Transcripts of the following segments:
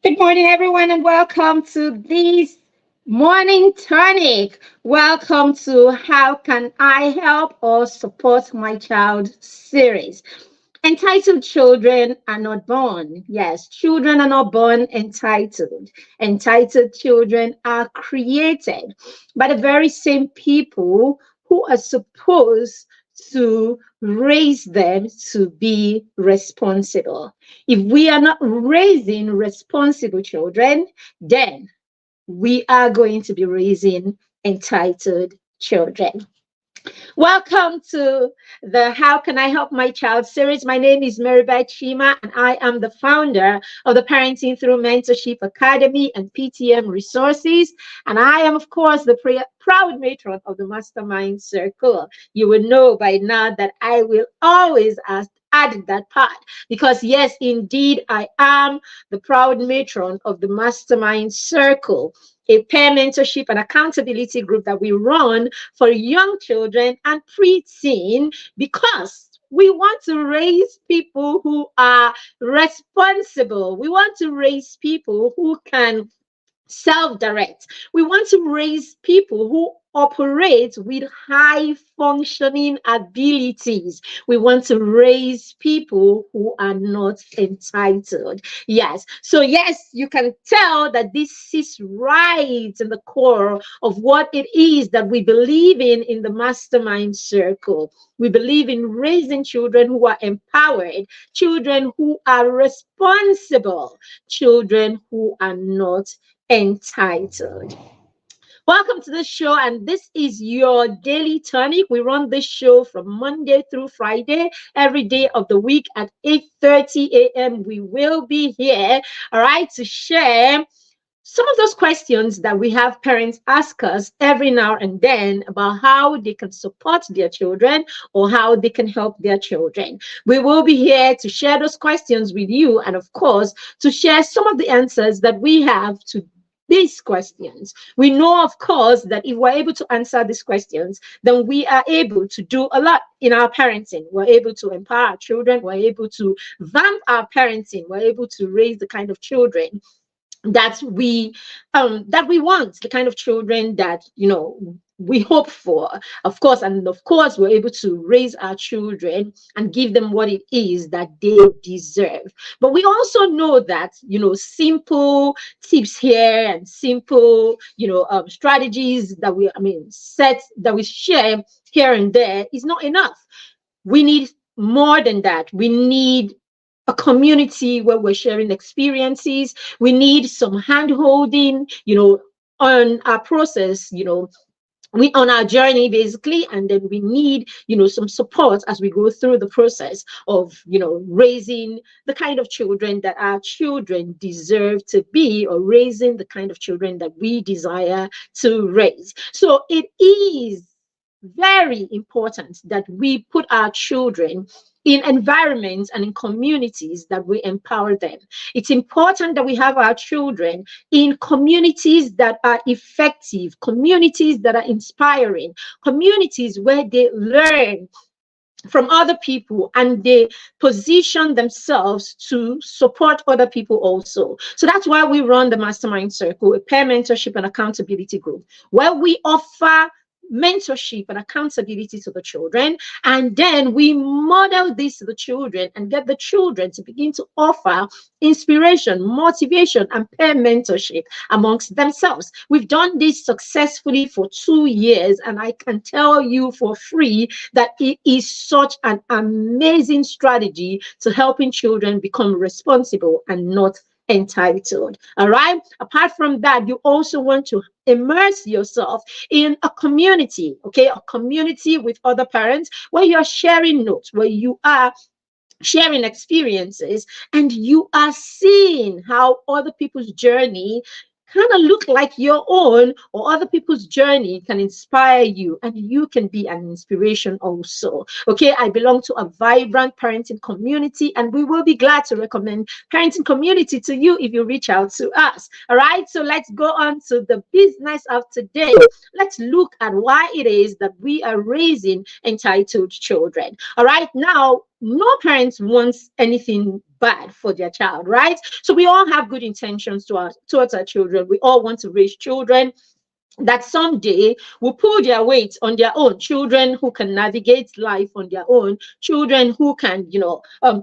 Good morning, everyone, and welcome to this morning tonic. Welcome to How Can I Help or Support My Child series entitled Children Are Not Born. Yes, children are not born entitled. Entitled children are created by the very same people who are supposed to raise them to be responsible. If we are not raising responsible children, then we are going to be raising entitled children. Welcome to the How Can I Help My Child series. My name is Maribeth Chima, and I am the founder of the Parenting Through Mentorship Academy and PTM Resources. And I am, of course, the proud matron of the Mastermind Circle. You will know by now that I will always add that part because, yes, indeed, I am the proud matron of the Mastermind Circle, a peer mentorship and accountability group that we run for young children and preteen because we want to raise people who are responsible. We want to raise people who can self-direct. We want to raise people who operate with high functioning abilities. We want to raise people who are not entitled. Yes. So yes, you can tell that this is right in the core of what it is that we believe in the mastermind circle. We believe in raising children who are empowered, children who are responsible, children who are not entitled. Welcome to the show, and this is your daily tonic. We run this show from Monday through Friday, every day of the week at 8:30 a.m. We will be here, all right, to share some of those questions that we have parents ask us every now and then about how they can support their children or how they can help their children. We will be here to share those questions with you and, of course, to share some of the answers that we have to these questions. We know, of course, that if we're able to answer these questions, then we are able to do a lot in our parenting. We're able to empower our children. We're able to vamp our parenting. We're able to raise the kind of children that we want, the kind of children that we hope for, of course. And of course, we're able to raise our children and give them what it is that they deserve. But we also know that simple tips here and simple strategies that we share here and there is not enough. We need more than that. We need a community where we're sharing experiences. We need some hand holding, on our process, we on our journey basically, and then we need some support as we go through the process of raising the kind of children that our children deserve to be, or raising the kind of children that we desire to raise. So it is very important that we put our children in environments and in communities that we empower them. It's important that we have our children in communities that are effective, communities that are inspiring, communities where they learn from other people and they position themselves to support other people also. So that's why we run the Mastermind Circle, a peer mentorship and accountability group, where we offer mentorship and accountability to the children, and then we model this to the children and get the children to begin to offer inspiration, motivation, and peer mentorship amongst themselves. We've done this successfully for 2 years, and I can tell you for free that it is such an amazing strategy to helping children become responsible and not entitled. All right. Apart from that, you also want to immerse yourself in a community, okay, a community with other parents where you are sharing notes, where you are sharing experiences, and you are seeing how other people's journey kind of look like your own, or other people's journey can inspire you and you can be an inspiration also. Okay, I belong to a vibrant parenting community, and we will be glad to recommend parenting community to you if you reach out to us. All right, so let's go on to the business of today. Let's look at why it is that we are raising entitled children. All right, now no parents wants anything bad for their child, right? So we all have good intentions towards our children. We all want to raise children that someday will pull their weight on their own, children who can navigate life on their own, children who can,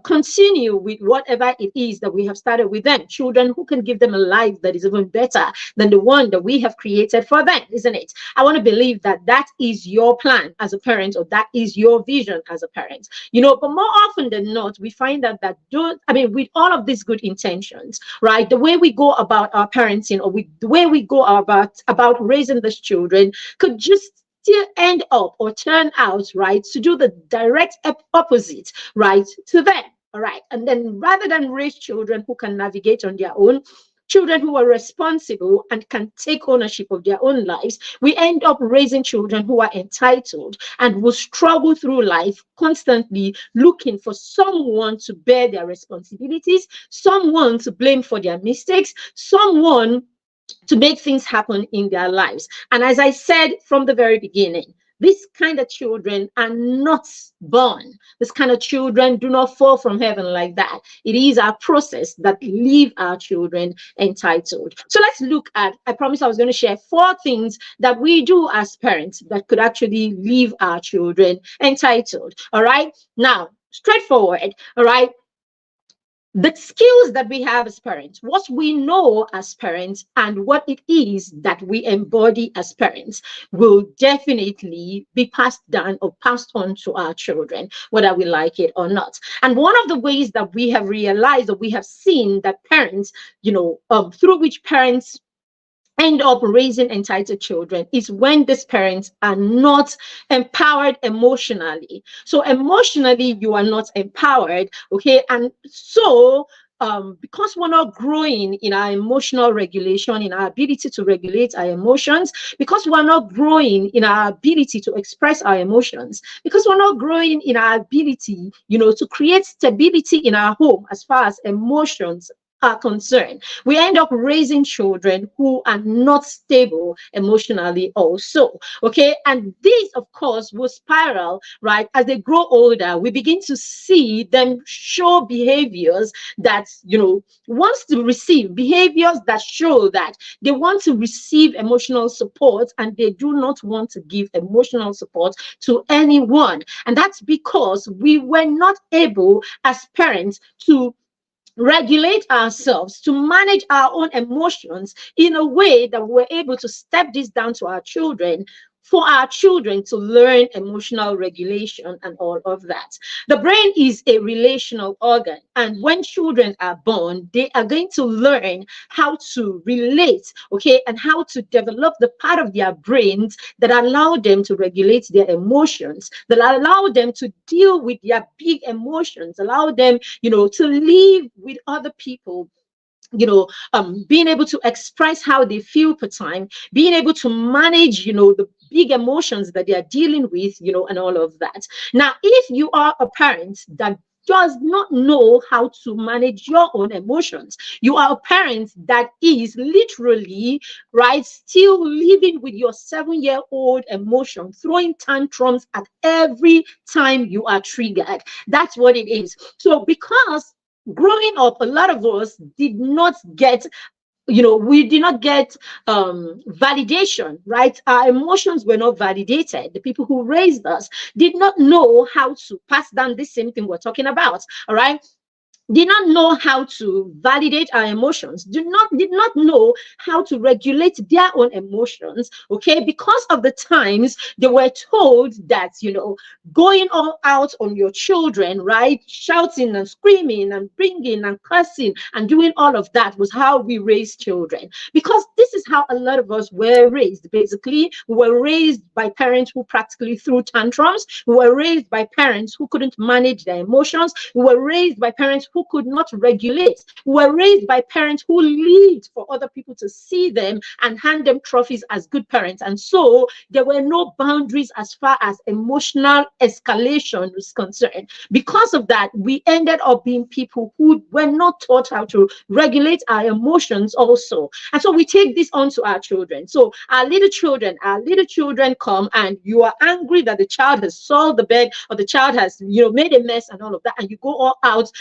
continue with whatever it is that we have started with them, children who can give them a life that is even better than the one that we have created for them, isn't it? I want to believe that that is your plan as a parent, or that is your vision as a parent, but more often than not, we find out that with all of these good intentions, right, the way we go about our parenting, or the way we go about raising these children, could just still end up or turn out, right, to do the direct opposite, right, to them. All right. And then rather than raise children who can navigate on their own, children who are responsible and can take ownership of their own lives, we end up raising children who are entitled and will struggle through life, constantly looking for someone to bear their responsibilities, someone to blame for their mistakes, someone to make things happen in their lives. And as I said from the very beginning, these kind of children are not born. This kind of children do not fall from heaven like that. It is our process that leave our children entitled. So let's look at, I promised I was going to share 4 things that we do as parents that could actually leave our children entitled. All right. Now, straightforward. All right. The skills that we have as parents, what we know as parents, and what it is that we embody as parents will definitely be passed down or passed on to our children, whether we like it or not. And one of the ways that we have realized, or we have seen that parents, through which parents end up raising entitled children, is when these parents are not empowered emotionally. So emotionally, you are not empowered, okay? And so because we're not growing in our emotional regulation, in our ability to regulate our emotions, because we're not growing in our ability to express our emotions, because we're not growing in our ability, to create stability in our home as far as emotions are concerned, we end up raising children who are not stable emotionally also, okay? And this, of course, will spiral, right? As they grow older, we begin to see them show behaviors that, wants to receive, behaviors that show that they want to receive emotional support and they do not want to give emotional support to anyone. And that's because we were not able as parents to regulate ourselves, to manage our own emotions in a way that we're able to step this down to our children, for our children to learn emotional regulation and all of that. The brain is a relational organ, and when children are born, they are going to learn how to relate, okay, and how to develop the part of their brains that allow them to regulate their emotions, that allow them to deal with their big emotions, allow them, to live with other people, being able to express how they feel per time, being able to manage, the big emotions that they are dealing with, and all of that. Now, if you are a parent that does not know how to manage your own emotions, you are a parent that is literally, right, still living with your 7-year-old emotion, throwing tantrums at every time you are triggered. That's what it is. So because growing up, a lot of us did not get, we did not get validation, right? Our emotions were not validated. The people who raised us did not know how to pass down this same thing we're talking about, all right? Did not know how to validate our emotions, did not know how to regulate their own emotions, okay? Because of the times they were told that, going all out on your children, right, shouting and screaming and bringing and cursing and doing all of that was how we raise children. Because this is how a lot of us were raised. Basically, we were raised by parents who practically threw tantrums. We were raised by parents who couldn't manage their emotions. We were raised by parents who could not regulate. We were raised by parents who lived for other people to see them and hand them trophies as good parents. And so there were no boundaries as far as emotional escalation was concerned. Because of that, we ended up being people who were not taught how to regulate our emotions also. And so we take this on to our children. So our little children come, and you are angry that the child has soiled the bed, or the child has, made a mess and all of that, and you go all out,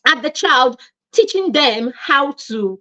at the child, teaching them how to,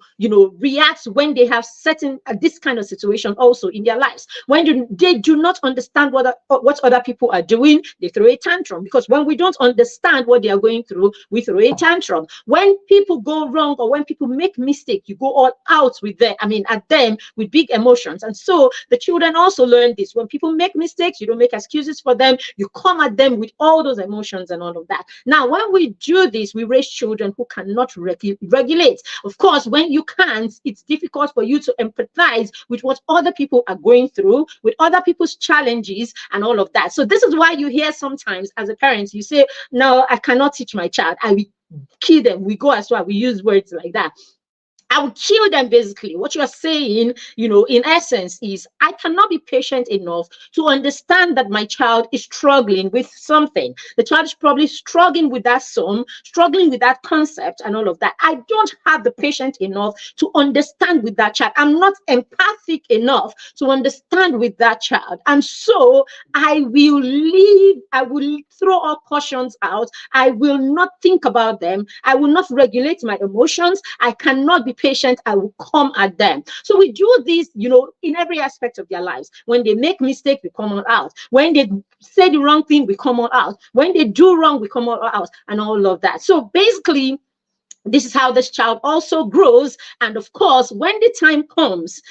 react when they have certain this kind of situation also in their lives. When they do not understand what other people are doing, they throw a tantrum, because when we don't understand what they are going through, we throw a tantrum. When people go wrong or when people make mistake, you go all out with them, at them with big emotions. And so the children also learn this. When people make mistakes, you don't make excuses for them. You come at them with all those emotions and all of that. Now, when we do this, we raise children who cannot regulate. Of course, when you can't, it's difficult for you to empathize with what other people are going through, with other people's challenges and all of that. So this is why you hear sometimes as a parent, you say, no, I cannot teach my child. I will kill them. We go as well. We use words like that. I will kill them. Basically, what you are saying, in essence, is I cannot be patient enough to understand that my child is struggling with something. The child is probably struggling with that sum, struggling with that concept and all of that. I don't have the patience enough to understand with that child. I'm not empathic enough to understand with that child. And so I will leave, I will throw all cautions out. I will not think about them. I will not regulate my emotions. I cannot be patient. I will come at them. So we do this, in every aspect of their lives. When they make mistakes, we come all out. When they say the wrong thing, we come all out. When they do wrong, we come all out, and all of that. So basically, this is how this child also grows. And of course, when the time comes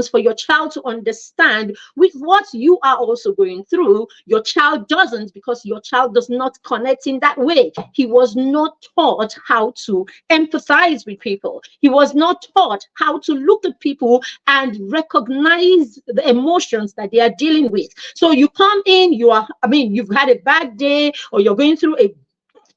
for your child to understand with what you are also going through, your child doesn't, because your child does not connect in that way. He was not taught how to empathize with people. He was not taught how to look at people and recognize the emotions that they are dealing with. So you come in, you've had a bad day, or you're going through a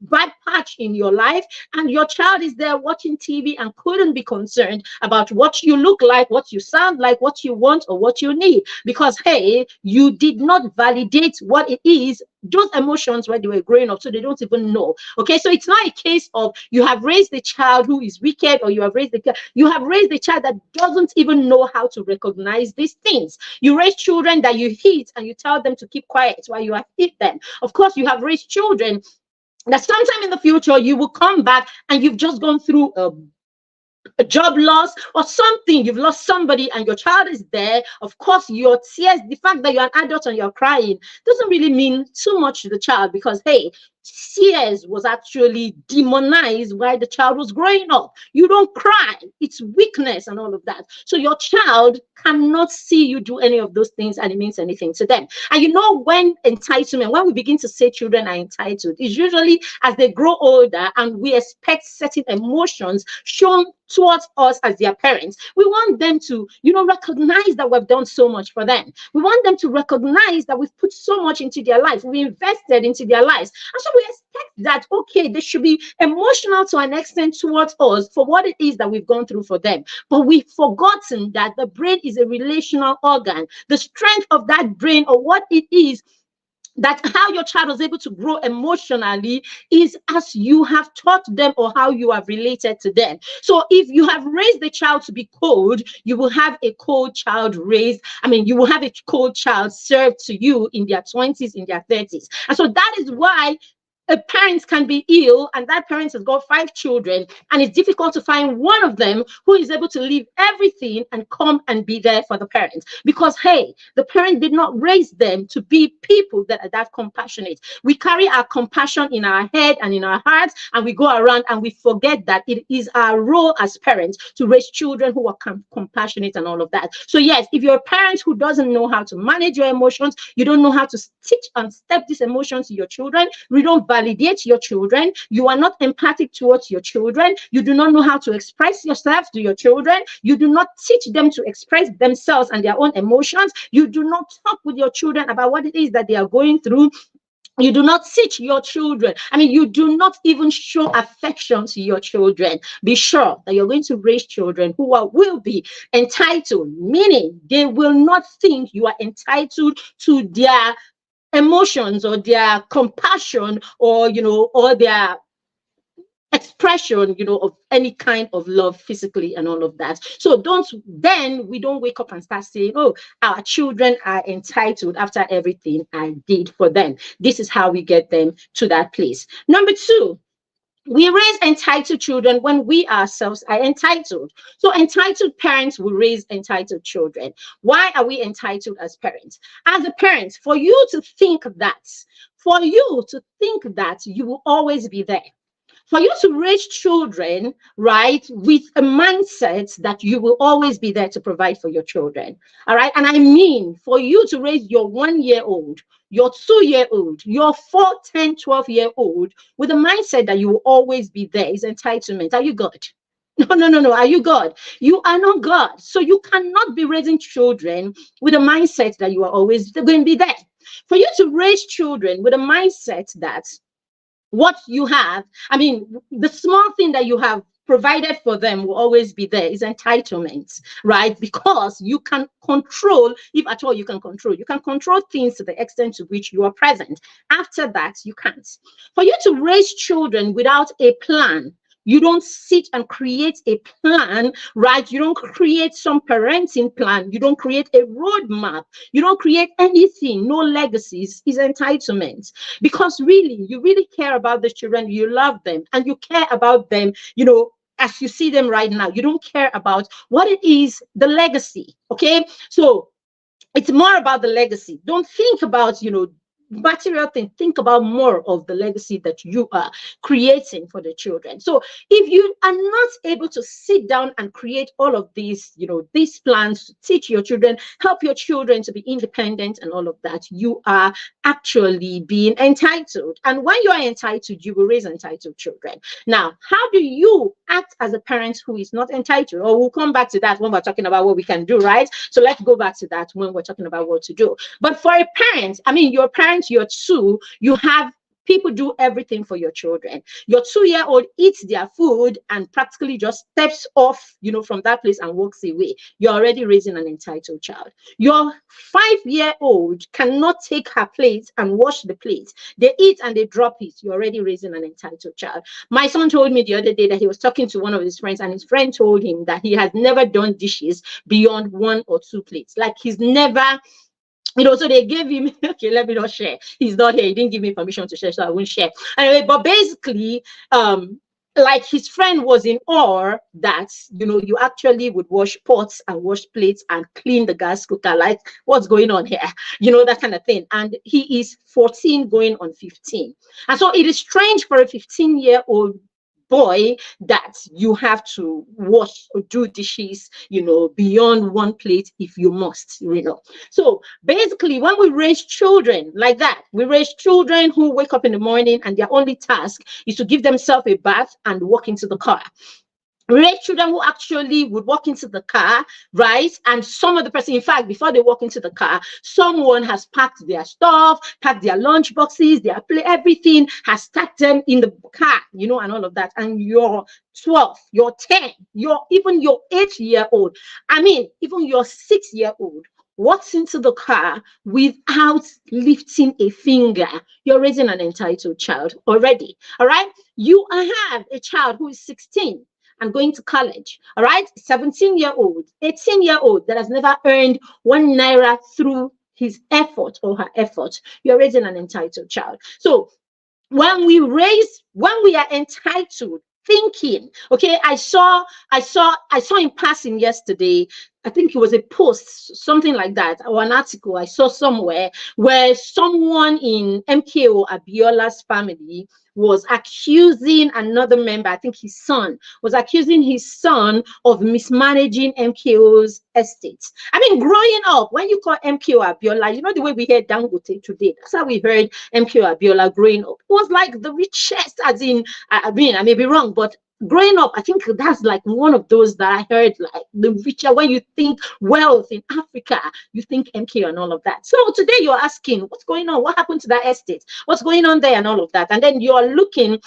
bad patch in your life, and your child is there watching TV and couldn't be concerned about what you look like, what you sound like, what you want, or what you need, because hey, you did not validate what it is, those emotions, when they were growing up, so they don't even know. Okay, so it's not a case of you have raised a child who is wicked, or you have raised a child that doesn't even know how to recognize these things. You raise children that you hit and you tell them to keep quiet while you have hit them. Of course, you have raised children that sometime in the future you will come back and you've just gone through a job loss or something, you've lost somebody and your child is there. Of course, your tears, the fact that you're an adult and you're crying, doesn't really mean too much to the child, because hey, tears was actually demonized while the child was growing up. You don't cry, it's weakness and all of that. So your child cannot see you do any of those things and it means anything to them. And when entitlement, when we begin to say children are entitled, it's usually as they grow older and we expect certain emotions shown towards us as their parents. We want them to, recognize that we've done so much for them. We want them to recognize that we've put so much into their lives. We invested into their lives. And so we expect that, okay, they should be emotional to an extent towards us for what it is that we've gone through for them. But we've forgotten that the brain is a relational organ. The strength of that brain, or what it is, that how your child was able to grow emotionally, is as you have taught them or how you have related to them. So if you have raised the child to be cold, you will have a cold child raised. You will have a cold child served to you in their 20s, in their 30s. And so that is why a parent can be ill, and that parent has got 5 children, and it's difficult to find one of them who is able to leave everything and come and be there for the parent, because hey, the parent did not raise them to be people that are that compassionate. We carry our compassion in our head and in our hearts, and we go around and we forget that it is our role as parents to raise children who are compassionate and all of that. So yes, if you're a parent who doesn't know how to manage your emotions, you don't know how to teach and step these emotions to your children, we don't validate your children, you are not empathic towards your children, you do not know how to express yourself to your children, you do not teach them to express themselves and their own emotions, you do not talk with your children about what it is that they are going through, you do not teach your children, you do not even show affection to your children, be sure that you're going to raise children who will be entitled, meaning they will not think you are entitled to their emotions or their compassion or their expression of any kind of love physically and all of that. So we don't wake up and start saying, oh, our children are entitled after everything I did for them. This is how we get them to that place. Number 2, We raise entitled children when we ourselves are entitled. So entitled parents will raise entitled children. Why are we entitled as parents? As a parent, for you to think that you will always be there, for you to raise children, right, with a mindset that you will always be there to provide for your children. All right. And I mean, for you to raise your 1 year old, your 2 year old, your 4, 10, 12 year old with a mindset that you will always be there is entitlement. Are you God? No, no, no, no. Are you God? You are not God. So you cannot be raising children with a mindset that you are always going to be there. For you to raise children with a mindset that what you have, I mean, the small thing that you have provided for them will always be there is entitlement, right? Because you can control, if at all you can control things to the extent to which you are present. After that, you can't. For you to raise children without a plan, you don't sit and create a plan, right? You don't create some parenting plan. You don't create a roadmap. You don't create anything, no legacies, is entitlement. Because really, you really care about the children, you love them, and you care about them, as you see them right now. You don't care about what it is, the legacy. Okay. So it's more about the legacy. Don't think about, material thing. Think about more of the legacy that you are creating for the children. So if you are not able to sit down and create all of these, these plans to teach your children, help your children to be independent and all of that, you are actually being entitled. And when you are entitled, you will raise entitled children. Now, how do you act as a parent who is not entitled? Or we'll come back to that when we're talking about what we can do, right? So let's go back to that when we're talking about what to do. But for a parent, I mean, your parent, you're two, you have people do everything for your children. Your 2-year-old eats their food and practically just steps off, from that place and walks away. You're already raising an entitled child. Your 5-year-old cannot take her plate and wash the plate. They eat and they drop it. You're already raising an entitled child. My son told me the other day that he was talking to one of his friends, and his friend told him that he has never done dishes beyond 1 or 2 plates. Like he's never, so they gave him, okay, let me not share. He's not here. He didn't give me permission to share, so I won't share. Anyway, but basically, like his friend was in awe that, you actually would wash pots and wash plates and clean the gas cooker. Like, what's going on here? That kind of thing. And he is 14 going on 15. And so it is strange for a 15-year-old boy that you have to wash or do dishes, beyond 1 plate if you must, So basically, when we raise children like that, we raise children who wake up in the morning and their only task is to give themselves a bath and walk into the car. Raise children who actually would walk into the car, right? And some of the person, in fact, before they walk into the car, someone has packed their stuff, packed their lunch boxes, their play, everything, has stacked them in the car, and all of that. And you're 12, you're 10, even your 8-year-old, I mean, even your 6-year-old walks into the car without lifting a finger. You're raising an entitled child already. All right. You have a child who is 16 and going to college, all right? 17-year-old, 18-year-old that has never earned 1 naira through his effort or her effort. You're raising an entitled child. So when we are entitled, thinking, okay, I saw in passing yesterday, I think it was a post, something like that, or an article I saw somewhere where someone in MKO Abiola's family was accusing another member, I think his son, was accusing his son of mismanaging MKO's estate. I mean, growing up, when you call MKO Abiola, the way we heard Dangote today, that's how we heard MKO Abiola growing up. It was like the richest, as in, I may be wrong, but growing up, I think that's like one of those that I heard, like the richer. When you think wealth in Africa, you think MK and all of that. So today you're asking, what's going on? What happened to that estate? What's going on there and all of that? And then you're looking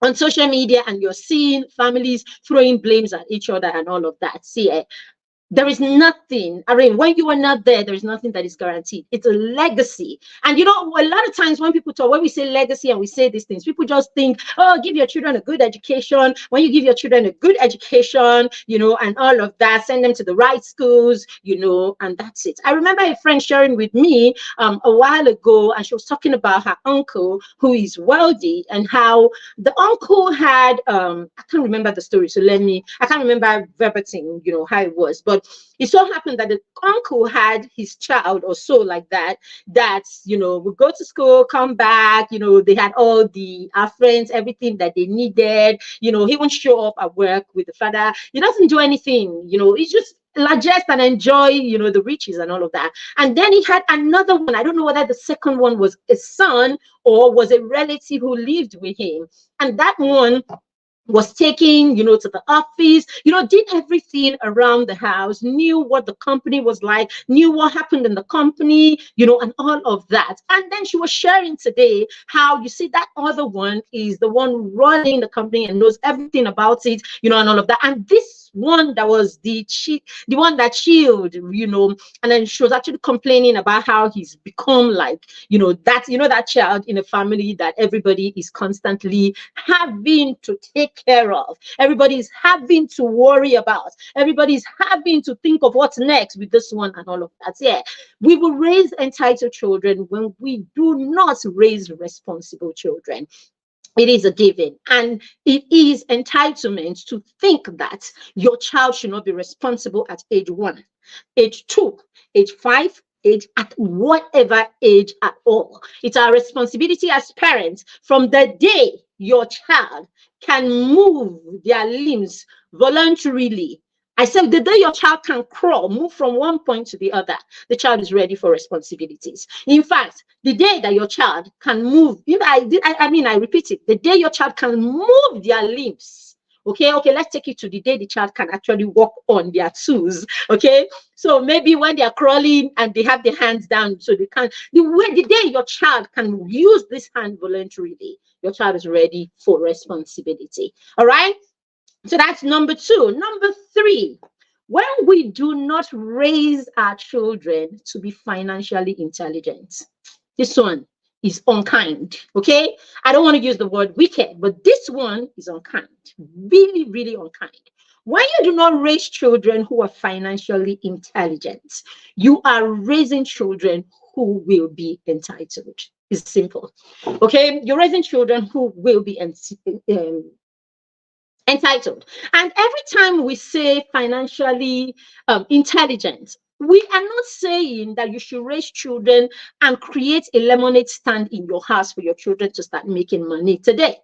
on social media and you're seeing families throwing blames at each other and all of that. See, There is nothing. I mean, when you are not there, there is nothing that is guaranteed. It's a legacy. And you know, a lot of times when people talk, when we say legacy and we say these things, people just think, oh, give your children a good education. When you give your children a good education, you know, and all of that, send them to the right schools, you know, and that's it. I remember a friend sharing with me a while ago, and she was talking about her uncle who is wealthy, and how the uncle had I can't remember the story, so I can't remember verbatim, you know, how it was, but it so happened that the uncle had his child or so like that, you know, would go to school, come back, you know, they had all the our friends, everything that they needed, you know, he won't show up at work with the father, he doesn't do anything, you know, he's just largest and enjoy, you know, the riches and all of that. And then he had another one. I don't know whether the second one was a son or was a relative who lived with him. And that one was taken, you know, to the office, you know, did everything around the house, knew what the company was like, knew what happened in the company, you know, and all of that. And then she was sharing today how, you see, that other one is the one running the company and knows everything about it, you know, and all of that. And this one that was the one that chilled, you know, and then she was actually complaining about how he's become like, you know, that child in a family that everybody is constantly having to take care of, everybody's having to worry about, everybody's having to think of what's next with this one and all of that. Yeah, we will raise entitled children when we do not raise responsible children. It is a given, and it is entitlement to think that your child should not be responsible at age 1, age 2, age 5, age at whatever age at all. It's our responsibility as parents from the day your child can move their limbs voluntarily. I said the day your child can crawl, move from one point to the other, the child is ready for responsibilities. In fact, the day that your child can move, you know, I repeat it, the day your child can move their limbs. Okay, let's take it to the day the child can actually walk on their toes. Okay, so maybe when they are crawling and they have their hands down, so they can't. The day your child can use this hand voluntarily, your child is ready for responsibility. All right. So that's number 2. Number 3, when we do not raise our children to be financially intelligent, this one is unkind. Okay, I don't want to use the word wicked, but this one is unkind, really, really unkind. When you do not raise children who are financially intelligent, you are raising children who will be entitled. It's simple. Okay, you're raising children who will be entitled. And every time we say financially intelligent, we are not saying that you should raise children and create a lemonade stand in your house for your children to start making money today.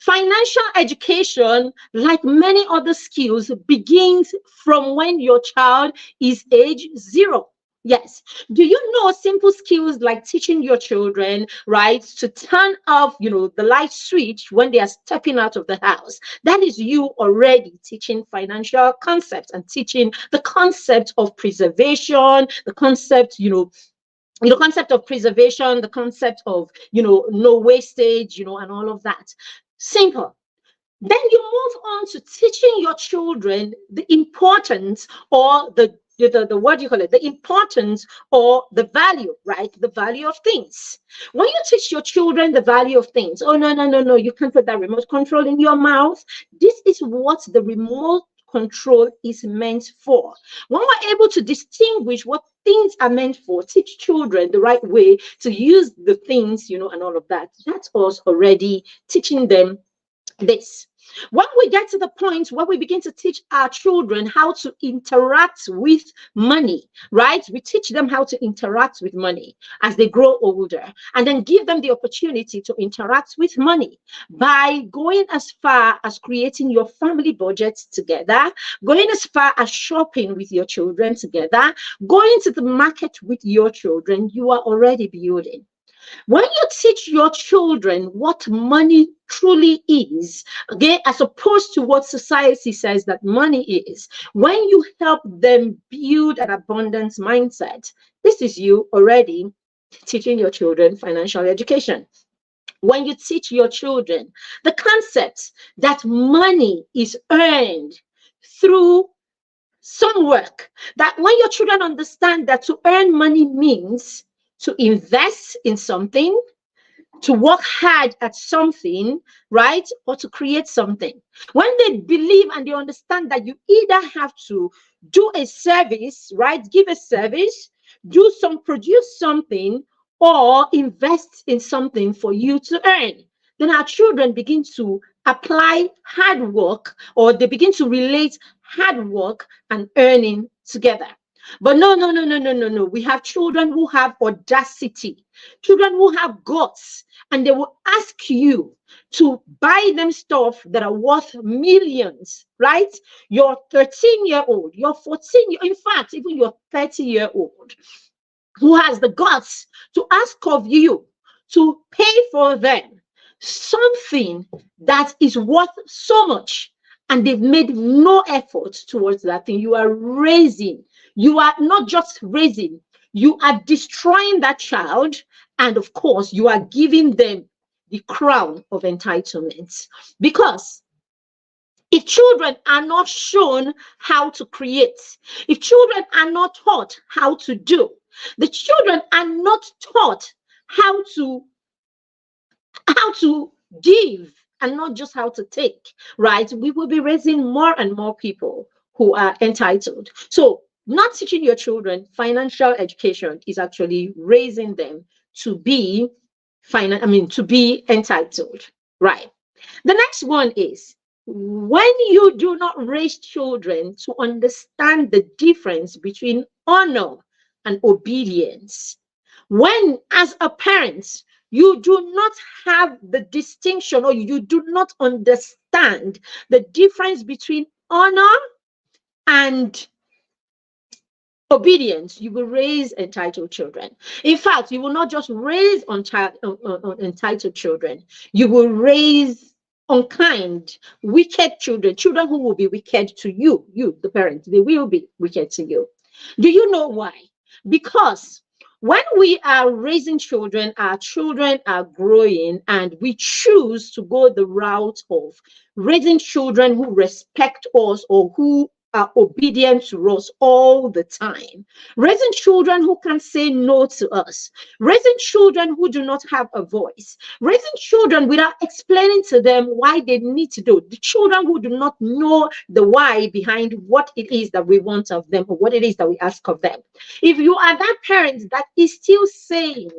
Financial education, like many other skills, begins from when your child is age 0. Yes. Do you know simple skills like teaching your children, right, to turn off, you know, the light switch when they are stepping out of the house? That is you already teaching financial concepts and teaching the concept of preservation, the concept, the concept of preservation, the concept of, no wastage, and all of that. Simple. Then you move on to teaching your children the importance, or the what do you call it, the importance or the value, right? The value of things. When you teach your children the value of things, oh, no, you can't put that remote control in your mouth. This is what the remote control is meant for. When we're able to distinguish what things are meant for, teach children the right way to use the things, and all of that, that's us already teaching them this. When we get to the point where we begin to teach our children how to interact with money, right? We teach them how to interact with money as they grow older, and then give them the opportunity to interact with money by going as far as creating your family budget together, going as far as shopping with your children together, going to the market with your children. You are already building. When you teach your children what money truly is, okay, as opposed to what society says that money is, when you help them build an abundance mindset, this is you already teaching your children financial education. When you teach your children the concept that money is earned through some work. That when your children understand that to earn money means to invest in something, to work hard at something, right? Or to create something. When they believe and they understand that you either have to do a service, right? Give a service, produce something, or invest in something for you to earn. Then our children begin to apply hard work, or they begin to relate hard work and earning together. But no, no, no, no, no, no, no. We have children who have audacity, children who have guts, and they will ask you to buy them stuff that are worth millions, right? Your 13-year-old, your 14, in fact, even your 30-year-old, who has the guts to ask of you to pay for them something that is worth so much, and they've made no effort towards that thing. You are raising, you are not just raising, you are destroying that child, and of course you are giving them the crown of entitlement. Because if children are not shown how to create, if children are not taught how to do, the children are not taught how to give and not just how to take, right? We will be raising more and more people who are entitled. So not teaching your children financial education is actually raising them to be to be entitled, right? The next one is, when you do not raise children to understand the difference between honor and obedience, when as a parent you do not have the distinction, or you do not understand the difference between honor and obedience, you will raise entitled children. In fact, you will not just raise entitled children, you will raise unkind, wicked children, children who will be wicked to you, the parent. They will be wicked to you. Do you know why? Because when we are raising children, our children are growing, and we choose to go the route of raising children who respect us, or who are obedient to us all the time, raising children who can say no to us, raising children who do not have a voice, raising children without explaining to them why they need to do, the children who do not know the why behind what it is that we want of them, or what it is that we ask of them. If you are that parent that is still saying,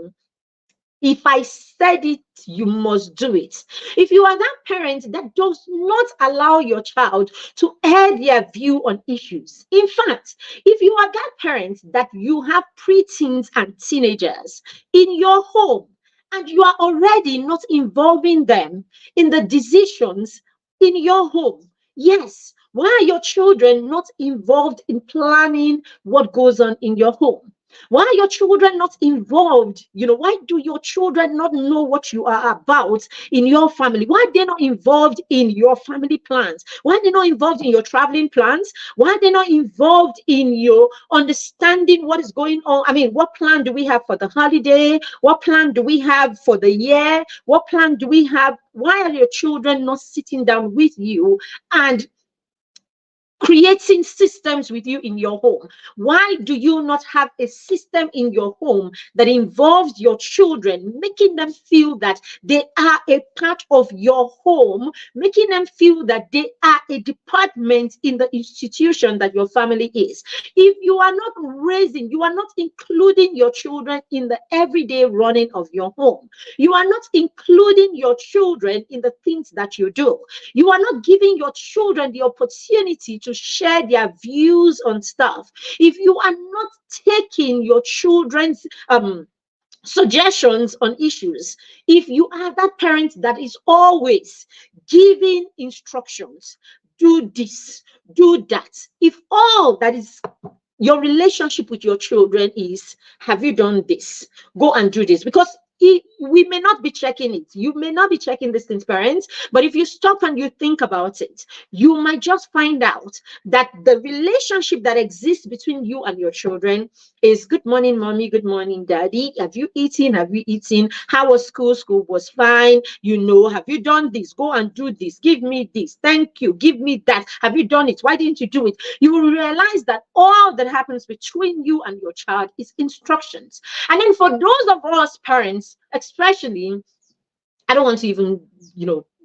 if I said it, you must do it. If you are that parent that does not allow your child to air their view on issues. In fact, if you are that parent that you have preteens and teenagers in your home, and you are already not involving them in the decisions in your home, yes, why are your children not involved in planning what goes on in your home? Why are your children not involved? Why do your children not know what you are about in your family? Why are they not involved in your family plans? Why are they not involved in your traveling plans? Why are they not involved in your understanding what is going on? What plan do we have for the holiday? What plan do we have for the year? What plan do we have? Why are your children not sitting down with you and creating systems with you in your home? Why do you not have a system in your home that involves your children, making them feel that they are a part of your home, making them feel that they are a department in the institution that your family is? If you are not raising, you are not including your children in the everyday running of your home, you are not including your children in the things that you do, you are not giving your children the opportunity to share their views on stuff, if you are not taking your children's suggestions on issues, if you are that parent that is always giving instructions, do this, do that, if all that is your relationship with your children is, have you done this, go and do this, because we may not be checking it. You may not be checking these things, parents, but if you stop and you think about it, you might just find out that the relationship that exists between you and your children is good morning, mommy, good morning, daddy. Have you eaten? Have you eaten? How was school? School was fine. Have you done this? Go and do this. Give me this. Thank you. Give me that. Have you done it? Why didn't you do it? You will realize that all that happens between you and your child is instructions. And then for those of us parents, especially, I don't want to even,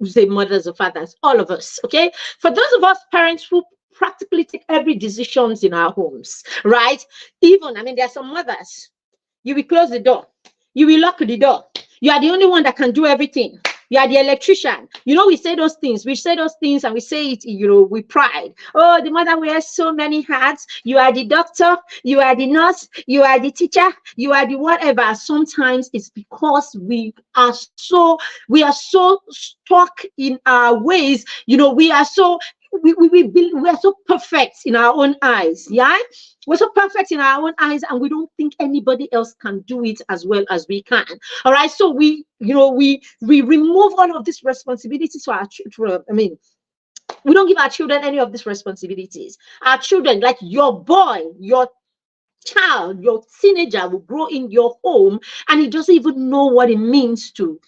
say mothers or fathers, all of us, okay? For those of us parents who practically take every decisions in our homes, right? Even, there are some mothers, you will close the door, you will lock the door. You are the only one that can do everything. You are the electrician. We say those things. We say those things and we say it, with pride. Oh, the mother wears so many hats. You are the doctor. You are the nurse. You are the teacher. You are the whatever. Sometimes it's because we are so stuck in our ways. We are so we are so perfect in our own eyes. Yeah, we're so perfect in our own eyes, and we don't think anybody else can do it as well as we can. All right, so we remove all of this responsibility to our children. We don't give our children any of these responsibilities. Our children, like your boy, your child, your teenager, will grow in your home and he doesn't even know what it means to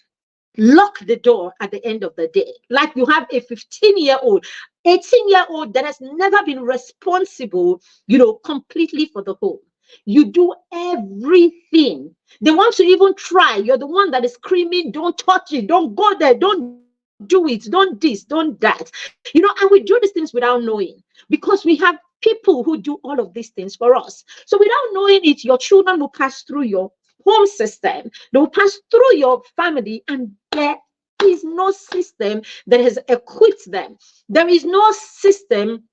lock the door at the end of the day. Like you have a 15-year-old, 18-year-old that has never been responsible, completely for the home. You do everything. They want to even try. You're the one that is screaming, don't touch it, don't go there, don't do it, don't this, don't that. And we do these things without knowing, because we have people who do all of these things for us. So without knowing it, your children will pass through your home system, they will pass through your family, and there is no system that has equipped them. There is no system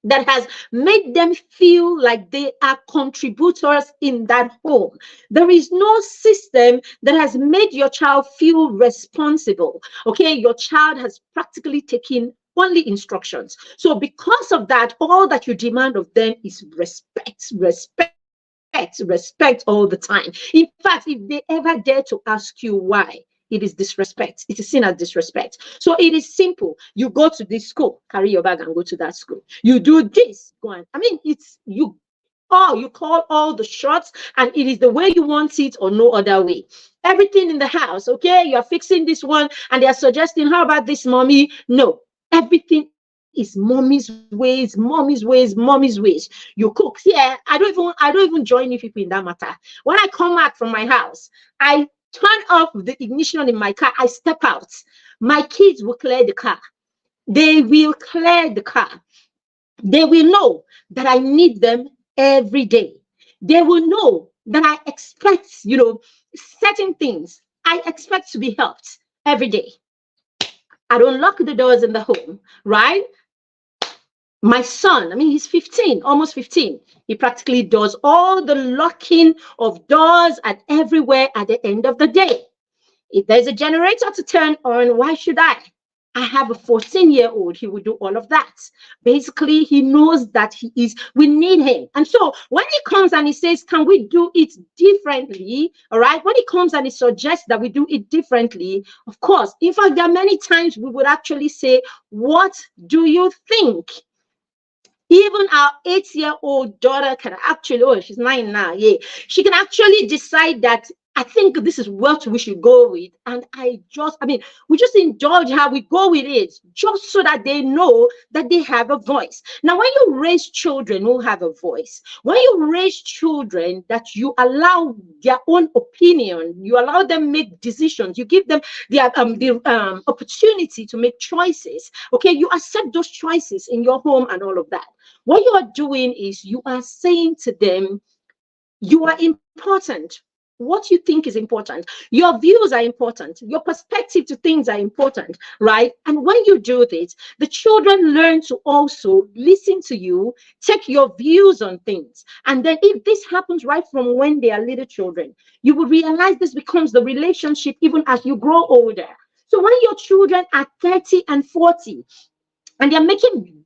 that has made them feel like they are contributors in that home. There is no system that has made your child feel responsible. Okay, your child has practically taken only instructions. So because of that, all that you demand of them is respect all the time. In fact, if they ever dare to ask you why, it is disrespect. It is seen as disrespect. So it is simple. You go to this school, carry your bag and go to that school. You do this, go on. It's you. Oh, you call all the shots, and it is the way you want it or no other way. Everything in the house, okay? You're fixing this one, and they're suggesting, how about this, mommy? No, everything is mommy's ways, mommy's ways, mommy's ways. You cook. Yeah, I don't even join you people in that matter. When I come back from my house, I turn off the ignition in my car. I step out. My kids will clear the car. They will clear the car. They will know that I need them every day. They will know that I expect, certain things. I expect to be helped every day. I don't lock the doors in the home, right? My son, he's 15, almost 15. He practically does all the locking of doors and everywhere at the end of the day. If there's a generator to turn on, why should I? I have a 14-year-old. He will do all of that. Basically, he knows that we need him. And so when he comes and he says, can we do it differently? All right. When he comes and he suggests that we do it differently, of course, in fact, there are many times we would actually say, what do you think? Even our 8-year-old daughter can actually, she's 9 now, yeah, she can actually decide that I think this is what we should go with. And we just indulge her, we go with it, just so that they know that they have a voice. Now, when you raise children who have a voice, when you raise children that you allow their own opinion, you allow them make decisions, you give them the opportunity to make choices, okay, you accept those choices in your home and all of that. What you are doing is you are saying to them, you are important. What you think is important. Your views are important. Your perspective to things are important, right? And when you do this, the children learn to also listen to you, take your views on things. And then if this happens right from when they are little children, you will realize this becomes the relationship even as you grow older. So when your children are 30 and 40, and they're making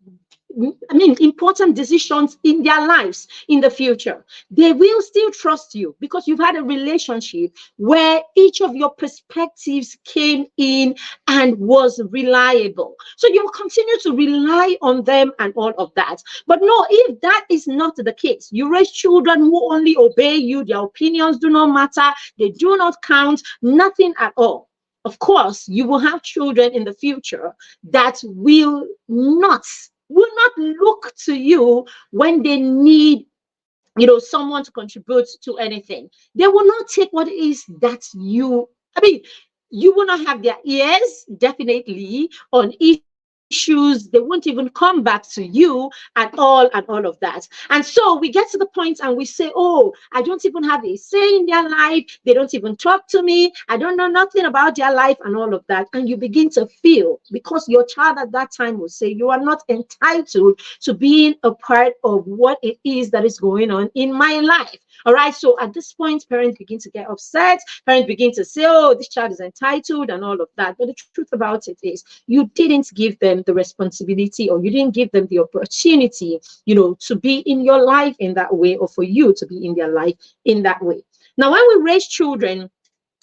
important decisions in their lives in the future. They will still trust you because you've had a relationship where each of your perspectives came in and was reliable. So you will continue to rely on them and all of that. But no, if that is not the case, you raise children who only obey you, their opinions do not matter, they do not count, nothing at all. Of course, you will have children in the future that will not look to you when they need, someone to contribute to anything. They will not take what it is that you will not have their ears definitely on issues. They won't even come back to you at all and all of that. And so we get to the point and we say, oh, I don't even have a say in their life. They don't even talk to me. I don't know nothing about their life and all of that. And you begin to feel, because your child at that time will say, you are not entitled to being a part of what it is that is going on in my life. All right. So at this point, parents begin to get upset. Parents begin to say, oh, this child is entitled and all of that. But the truth about it is, you didn't give them the responsibility, or you didn't give them the opportunity, to be in your life in that way, or for you to be in their life in that way. Now, when we raise children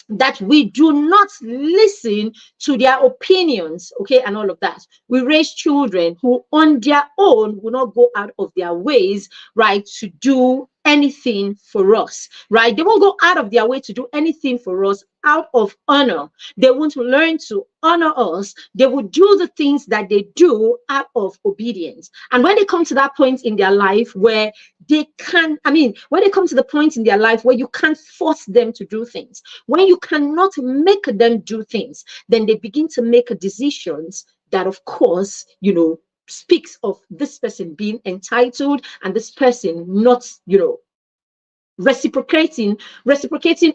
that we do not listen to their opinions, okay, and all of that. We raise children who on their own will not go out of their ways, right, to do anything for us, right? They won't go out of their way to do anything for us out of honor. They won't learn to honor us. They will do the things that they do out of obedience. And when they come to that point in their life where when they come to the point in their life where you can't force them to do things, when you cannot make them do things, then they begin to make decisions that, of course, speaks of this person being entitled and this person not, reciprocating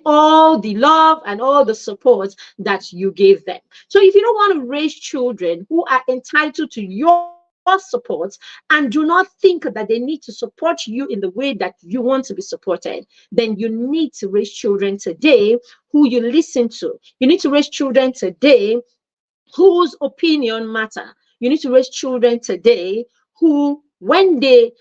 all the love and all the support that you gave them. So if you don't want to raise children who are entitled to your support and do not think that they need to support you in the way that you want to be supported, then you need to raise children today who you listen to. You need to raise children today whose opinion matter. You need to raise children today who, when they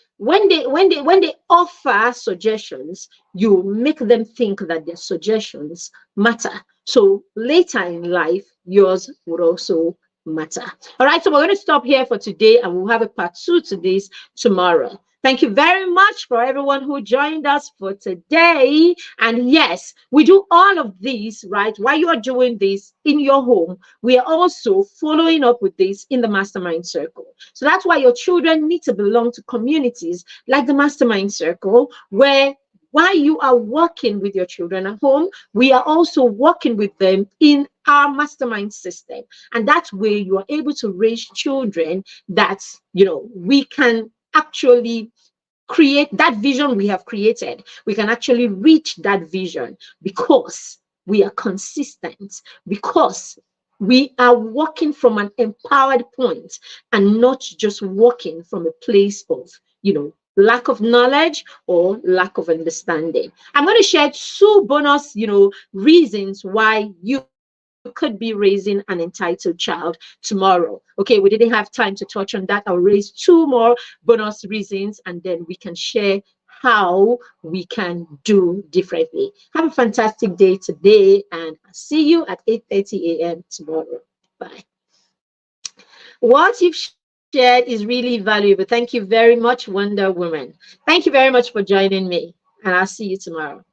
offer suggestions, you make them think that their suggestions matter. So later in life, yours would also matter. All right, so we're going to stop here for today, and we'll have a part 2 to this tomorrow. Thank you very much for everyone who joined us for today. And yes, we do all of these, right? While you are doing this in your home, we are also following up with this in the mastermind circle. So that's why your children need to belong to communities like the mastermind circle, where while you are working with your children at home, we are also working with them in our mastermind system. And that way you are able to raise children that, we can actually create that vision we have created. We can actually reach that vision because we are consistent, because we are working from an empowered point and not just working from a place of, lack of knowledge or lack of understanding. I'm going to share 2 bonus, reasons why you could be raising an entitled child tomorrow. Okay, we didn't have time to touch on that. I'll raise 2 more bonus reasons, and then we can share how we can do differently. Have a fantastic day today, and I'll see you at 8:30 a.m. tomorrow. Bye. What you've shared is really valuable. Thank you very much, Wonder Woman. Thank you very much for joining me, and I'll see you tomorrow.